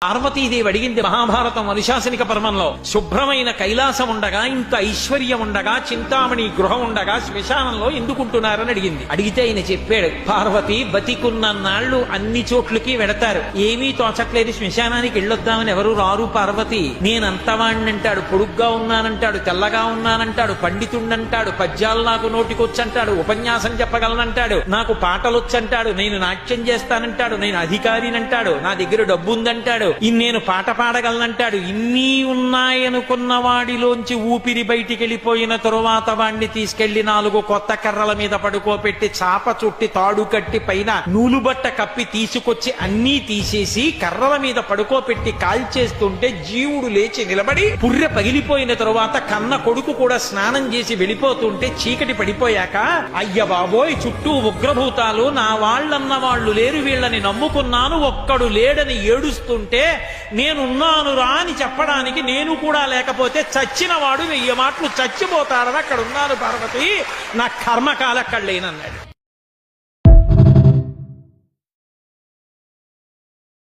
పార్వతీదేవి అడిగింది మహాభారతం అనుశాసనిక పర్వంలో, శుభ్రమైన కైలాసం ఉండగా, ఇంత ఐశ్వర్యం ఉండగా, చింతామణి గృహం ఉండగా శ్మశానంలో ఎందుకుంటున్నారని అడిగింది. అడిగితే ఆయన చెప్పాడు, పార్వతి బతికున్న నాళ్లు అన్ని చోట్లకి వెడతారు, ఏమీ తోచట్లేదు, శ్మశానానికి వెళ్ళొద్దామని ఎవరు రారు పార్వతి. నేనంతవాణ్ణంటాడు, పొడుగ్గా ఉన్నానంటాడు, తెల్లగా ఉన్నానంటాడు, పండితుండంటాడు, పద్యాలు నాకు నోటికొచ్చంటాడు, ఉపన్యాసం చెప్పగలనంటాడు, నాకు పాటలొచ్చంటాడు, నేను నాట్యం చేస్తానంటాడు, నేను అధికారినంటాడు, నా దగ్గర డబ్బుందంటాడు, నేను పాట పాడగలనంటాడు. ఇన్ని ఉన్నాయనుకున్న వాడిలోంచి ఊపిరి బయటికి వెళ్ళిపోయిన తరువాత వాణ్ణి తీసుకెళ్లి 4 కొత్త కర్రల మీద పడుకోపెట్టి చాప చుట్టి తాడు కట్టి పైన నూలుబట్ట కప్పి తీసుకొచ్చి అన్నీ తీసేసి కర్రల మీద పడుకోపెట్టి కాల్చేస్తుంటే జీవుడు లేచి నిలబడి పుర్రె పగిలిపోయిన తరువాత కన్న కొడుకు కూడా స్నానం చేసి వెళ్ళిపోతుంటే చీకటి పడిపోయాక, అయ్య బాబోయ్ చుట్టూ ఉగ్రభూతాలు, నా వాళ్ళన్న వాళ్ళు లేరు, వీళ్ళని నమ్ముకున్నాను, ఒక్కడు లేడని ఏడుస్తుంటే నేనున్నాను రా అని చెప్పడానికి నేను కూడా లేకపోతే చచ్చిన వాడు 1000 మాటలు చచ్చిపోతాడని అక్కడ ఉన్నాను పార్వతి, నా కర్మకాల అక్కడ లేనన్నాడు.